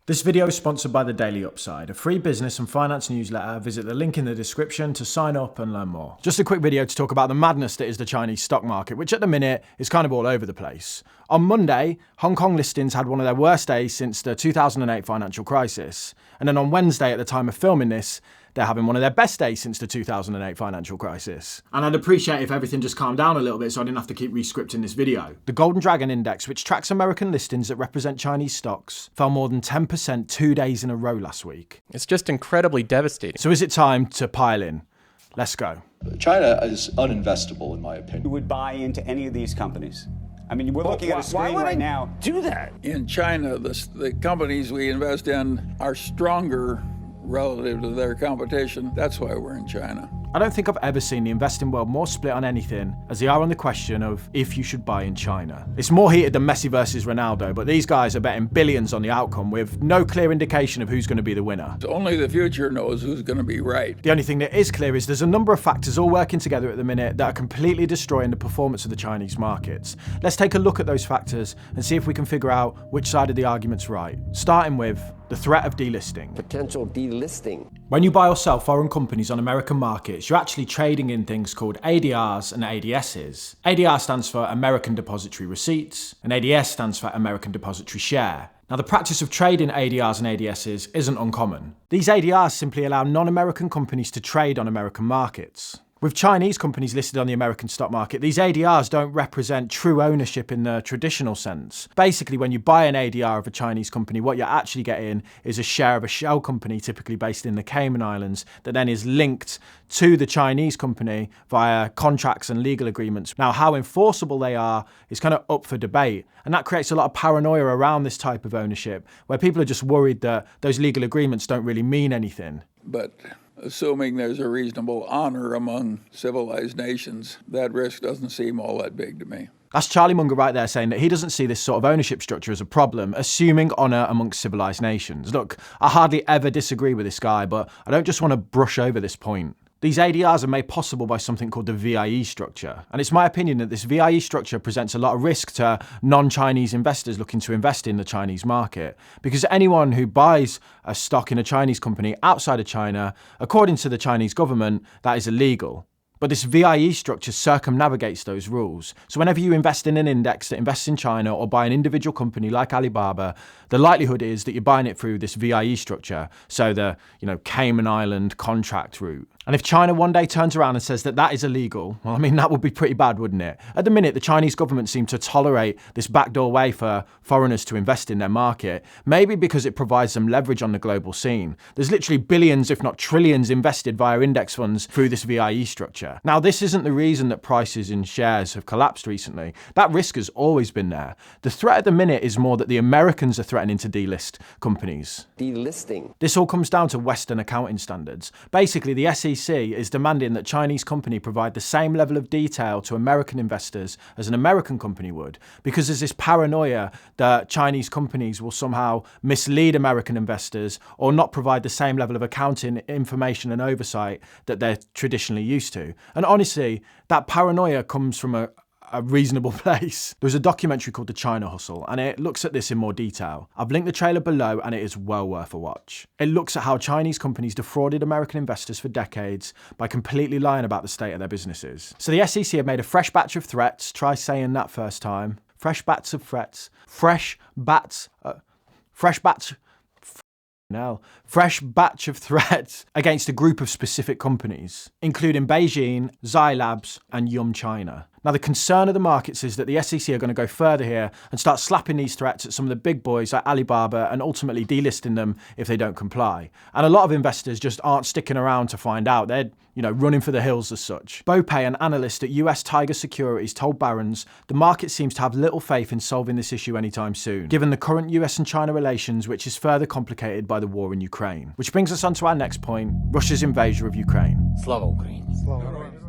This video is sponsored by The Daily Upside, a free business and finance newsletter. Visit the link in the description to sign up and learn more. Just a quick video to talk about the madness that is the Chinese stock market, which at the minute is kind of all over the place. On Monday, Hong Kong listings had one of their worst days since the 2008 financial crisis. And then on Wednesday, at the time of filming this, they're having one of their best days since the 2008 financial crisis. And I'd appreciate if everything just calmed down a little bit so I didn't have to keep re-scripting this video. The Golden Dragon Index, which tracks American listings that represent Chinese stocks, fell more than 10% 2 days in a row last week. It's just incredibly devastating. So is it time to pile in? Let's go. China is uninvestable, in my opinion. Who would buy into any of these companies? I mean, we're looking at a screen right now. Do that. In China, the companies we invest in are stronger relative to their competition. That's why we're in China. I don't think I've ever seen the investing world more split on anything as they are on the question of if you should buy in China. It's more heated than Messi versus Ronaldo, but these guys are betting billions on the outcome with no clear indication of who's going to be the winner. Only the future knows who's going to be right. The only thing that is clear is there's a number of factors all working together at the minute that are completely destroying the performance of the Chinese markets. Let's take a look at those factors and see if we can figure out which side of the argument's right. Starting with the threat of delisting. Potential delisting. When you buy or sell foreign companies on American markets, you're actually trading in things called ADRs and ADSs. ADR stands for American Depository Receipts, and ADS stands for American Depository Share. Now, the practice of trading ADRs and ADSs isn't uncommon. These ADRs simply allow non-American companies to trade on American markets. With Chinese companies listed on the American stock market, these ADRs don't represent true ownership in the traditional sense. Basically, when you buy an ADR of a Chinese company, what you're actually getting is a share of a shell company, typically based in the Cayman Islands, that then is linked to the Chinese company via contracts and legal agreements. Now, how enforceable they are is kind of up for debate. And that creates a lot of paranoia around this type of ownership, where people are just worried that those legal agreements don't really mean anything. But assuming there's a reasonable honor among civilized nations, that risk doesn't seem all that big to me. That's Charlie Munger right there saying that he doesn't see this sort of ownership structure as a problem, assuming honour amongst civilised nations. Look, I hardly ever disagree with this guy, but I don't just want to brush over this point. These ADRs are made possible by something called the VIE structure. And it's my opinion that this VIE structure presents a lot of risk to non-Chinese investors looking to invest in the Chinese market. Because anyone who buys a stock in a Chinese company outside of China, according to the Chinese government, that is illegal. But this VIE structure circumnavigates those rules. So whenever you invest in an index that invests in China or buy an individual company like Alibaba, the likelihood is that you're buying it through this VIE structure. So the, Cayman Island contract route. And if China one day turns around and says that that is illegal, well, I mean, that would be pretty bad, wouldn't it? At the minute, the Chinese government seem to tolerate this backdoor way for foreigners to invest in their market, maybe because it provides them leverage on the global scene. There's literally billions, if not trillions, invested via index funds through this VIE structure. Now, this isn't the reason that prices in shares have collapsed recently. That risk has always been there. The threat at the minute is more that the Americans are threatening to delist companies. Delisting. This all comes down to Western accounting standards. Basically, the SEC is demanding that Chinese company provide the same level of detail to American investors as an American company would, because there's this paranoia that Chinese companies will somehow mislead American investors or not provide the same level of accounting information and oversight that they're traditionally used to. And honestly, that paranoia comes from a reasonable place. There's a documentary called The China Hustle, and it looks at this in more detail. I've linked the trailer below, and it is well worth a watch. It looks at how Chinese companies defrauded American investors for decades by completely lying about the state of their businesses. So the SEC have made a fresh batch of threats. Try saying that first time. Fresh batch of threats. Fresh batch of threats against a group of specific companies, including Beijing, Zai Labs, and Yum China. Now, the concern of the markets is that the SEC are going to go further here and start slapping these threats at some of the big boys like Alibaba and ultimately delisting them if they don't comply. And a lot of investors just aren't sticking around to find out. They're, running for the hills as such. Bope, an analyst at US Tiger Securities, told Barron's the market seems to have little faith in solving this issue anytime soon, given the current US and China relations, which is further complicated by the war in Ukraine. Which brings us on to our next point, Russia's invasion of Ukraine. Slava Ukraine.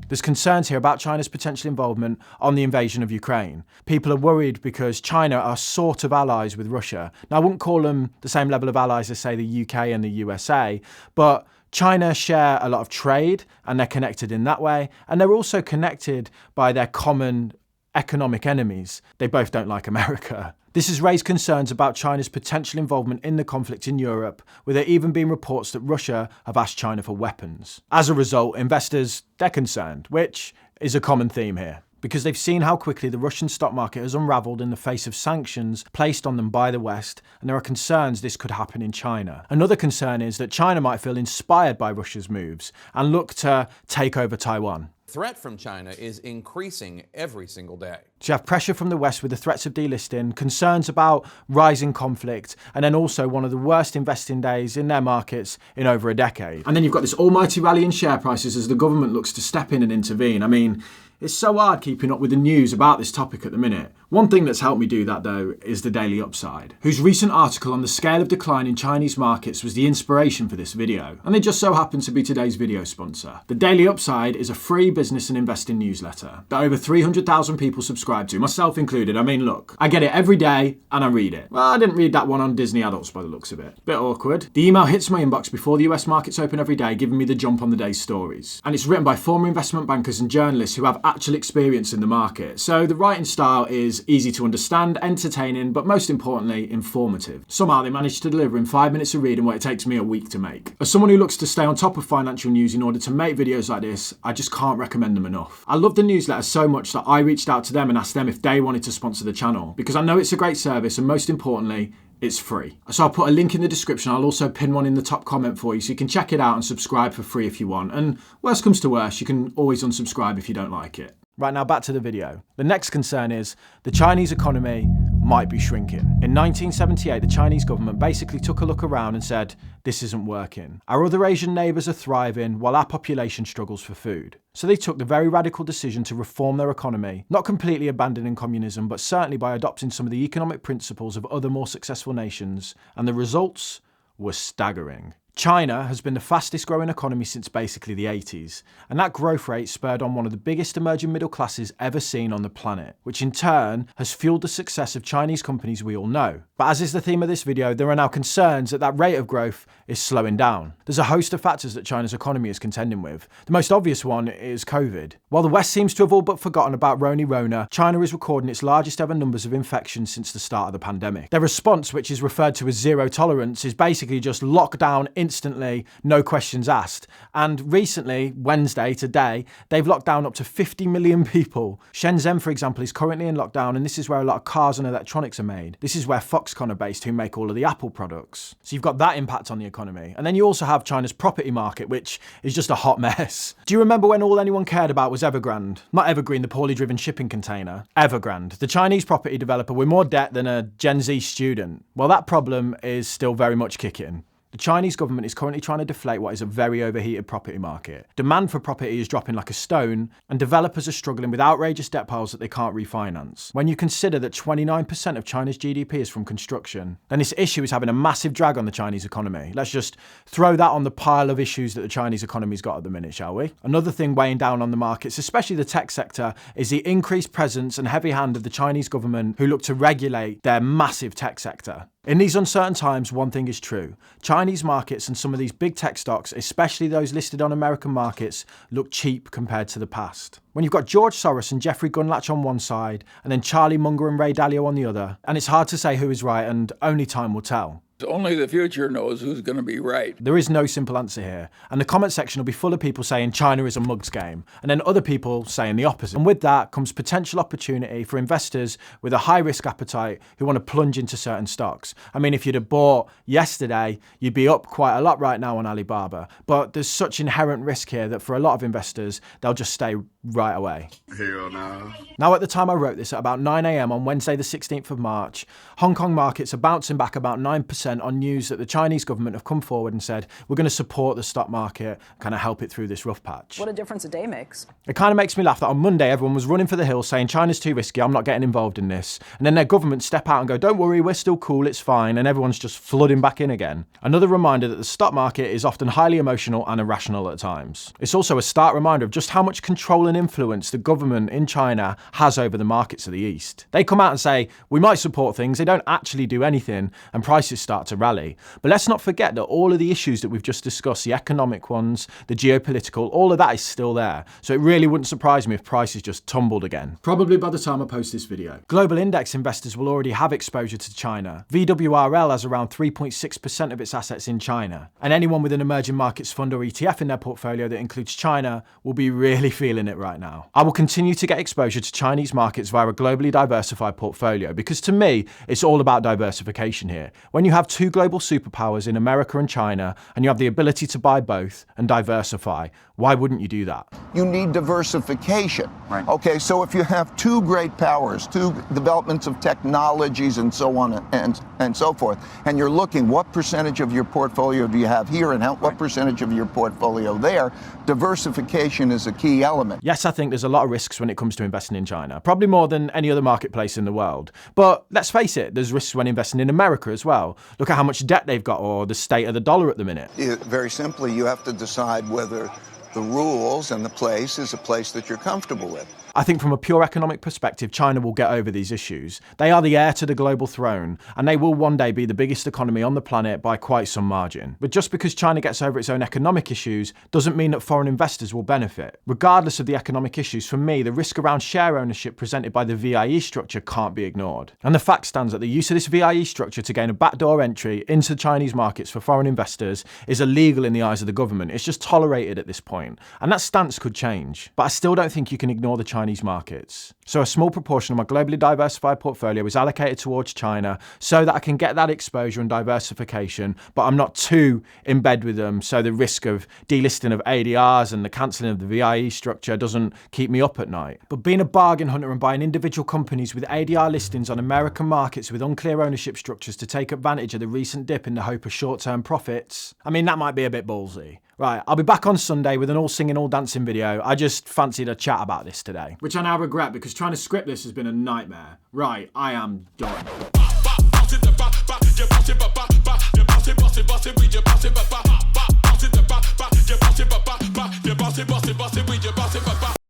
There's concerns here about China's potential involvement on the invasion of Ukraine. People are worried because China are sort of allies with Russia. Now, I wouldn't call them the same level of allies as, say, the UK and the USA, but China share a lot of trade and they're connected in that way. And they're also connected by their common economic enemies. They both don't like America. This has raised concerns about China's potential involvement in the conflict in Europe, with there even being reports that Russia have asked China for weapons. As a result, investors, they're concerned, which is a common theme here, because they've seen how quickly the Russian stock market has unraveled in the face of sanctions placed on them by the West, and there are concerns this could happen in China. Another concern is that China might feel inspired by Russia's moves and look to take over Taiwan. Threat from China is increasing every single day. So you have pressure from the West with the threats of delisting, concerns about rising conflict, and then also one of the worst investing days in their markets in over a decade. And then you've got this almighty rally in share prices as the government looks to step in and intervene. I mean, it's so hard keeping up with the news about this topic at the minute. One thing that's helped me do that, though, is the Daily Upside, whose recent article on the scale of decline in Chinese markets was the inspiration for this video, and they just so happen to be today's video sponsor. The Daily Upside is a free business and investing newsletter that over 300,000 people subscribe to, myself included. I mean, look, I get it every day and I read it. Well, I didn't read that one on Disney Adults by the looks of it. Bit awkward. The email hits my inbox before the US markets open every day, giving me the jump on the day's stories. And it's written by former investment bankers and journalists who have actual experience in the market. So the writing style is easy to understand, entertaining, but most importantly, informative. Somehow they managed to deliver in 5 minutes of reading what it takes me a week to make. As someone who looks to stay on top of financial news in order to make videos like this, I just can't recommend them enough. I love the newsletter so much that I reached out to them and asked them if they wanted to sponsor the channel, because I know it's a great service and most importantly, it's free. So I'll put a link in the description. I'll also pin one in the top comment for you so you can check it out and subscribe for free if you want. And worst comes to worst, you can always unsubscribe if you don't like it. Right, now back to the video. The next concern is the Chinese economy might be shrinking. In 1978, the Chinese government basically took a look around and said, this isn't working. Our other Asian neighbours are thriving while our population struggles for food. So they took the very radical decision to reform their economy, not completely abandoning communism, but certainly by adopting some of the economic principles of other more successful nations, and the results were staggering. China has been the fastest growing economy since basically the 80s, and that growth rate spurred on one of the biggest emerging middle classes ever seen on the planet, which in turn has fueled the success of Chinese companies we all know. But as is the theme of this video, there are now concerns that that rate of growth is slowing down. There's a host of factors that China's economy is contending with. The most obvious one is COVID. While the West seems to have all but forgotten about Rona, China is recording its largest ever numbers of infections since the start of the pandemic. Their response, which is referred to as zero tolerance, is basically just lockdown instantly, no questions asked. And recently, Wednesday, today, they've locked down up to 50 million people. Shenzhen, for example, is currently in lockdown, and this is where a lot of cars and electronics are made. This is where Foxconn are based, who make all of the Apple products. So you've got that impact on the economy. And then you also have China's property market, which is just a hot mess. Do you remember when all anyone cared about was Evergrande? Not Evergreen, the poorly driven shipping container. Evergrande, the Chinese property developer with more debt than a Gen Z student. Well, that problem is still very much kicking. The Chinese government is currently trying to deflate what is a very overheated property market. Demand for property is dropping like a stone, and developers are struggling with outrageous debt piles that they can't refinance. When you consider that 29% of China's GDP is from construction, then this issue is having a massive drag on the Chinese economy. Let's just throw that on the pile of issues that the Chinese economy's got at the minute, shall we? Another thing weighing down on the markets, especially the tech sector, is the increased presence and heavy hand of the Chinese government who look to regulate their massive tech sector. In these uncertain times, one thing is true. Chinese markets and some of these big tech stocks, especially those listed on American markets, look cheap compared to the past. When you've got George Soros and Jeffrey Gundlach on one side, and then Charlie Munger and Ray Dalio on the other, and it's hard to say who is right, and only time will tell. Only the future knows who's going to be right. There is no simple answer here, and the comment section will be full of people saying China is a mugs game, and then other people saying the opposite. And with that comes potential opportunity for investors with a high risk appetite who want to plunge into certain stocks. I mean, if you'd have bought yesterday, you'd be up quite a lot right now on Alibaba, but there's such inherent risk here that for a lot of investors, they'll just stay right away. Hell no. Now, at the time I wrote this, at about 9 a.m. on Wednesday the 16th of March, Hong Kong markets are bouncing back about 9% on news that the Chinese government have come forward and said, we're going to support the stock market, kind of help it through this rough patch. What a difference a day makes. It kind of makes me laugh that on Monday everyone was running for the hills saying China's too risky, I'm not getting involved in this. And then their government step out and go, don't worry, we're still cool, it's fine. And everyone's just flooding back in again. Another reminder that the stock market is often highly emotional and irrational at times. It's also a stark reminder of just how much control and influence the government in China has over the markets of the East. They come out and say, we might support things, they don't actually do anything, and prices start to rally. But let's not forget that all of the issues that we've just discussed, the economic ones, the geopolitical, all of that is still there. So it really wouldn't surprise me if prices just tumbled again. Probably by the time I post this video. Global index investors will already have exposure to China. VWRL has around 3.6% of its assets in China. And anyone with an emerging markets fund or ETF in their portfolio that includes China will be really feeling it right now. I will continue to get exposure to Chinese markets via a globally diversified portfolio because to me, it's all about diversification here. When you have two global superpowers in America and China, and you have the ability to buy both and diversify, why wouldn't you do that? You need diversification. Right. Okay, so if you have two great powers, two developments of technologies and so on and so forth, and you're looking what percentage of your portfolio do you have here and what percentage of your portfolio there, diversification is a key element. Yes, I think there's a lot of risks when it comes to investing in China, probably more than any other marketplace in the world. But let's face it, there's risks when investing in America as well. Look at how much debt they've got or the state of the dollar at the minute. Very simply, you have to decide whether the rules and the place is a place that you're comfortable with. I think from a pure economic perspective, China will get over these issues. They are the heir to the global throne, and they will one day be the biggest economy on the planet by quite some margin. But just because China gets over its own economic issues doesn't mean that foreign investors will benefit. Regardless of the economic issues, for me, the risk around share ownership presented by the VIE structure can't be ignored. And the fact stands that the use of this VIE structure to gain a backdoor entry into the Chinese markets for foreign investors is illegal in the eyes of the government. It's just tolerated at this point. And that stance could change. But I still don't think you can ignore the Chinese markets. So a small proportion of my globally diversified portfolio is allocated towards China so that I can get that exposure and diversification, but I'm not too in bed with them, so the risk of delisting of ADRs and the cancelling of the VIE structure doesn't keep me up at night. But being a bargain hunter and buying individual companies with ADR listings on American markets with unclear ownership structures to take advantage of the recent dip in the hope of short-term profits, I mean, that might be a bit ballsy. Right, I'll be back on Sunday with an all singing, all dancing video. I just fancied a chat about this today, which I now regret because trying to script this has been a nightmare. Right, I am done.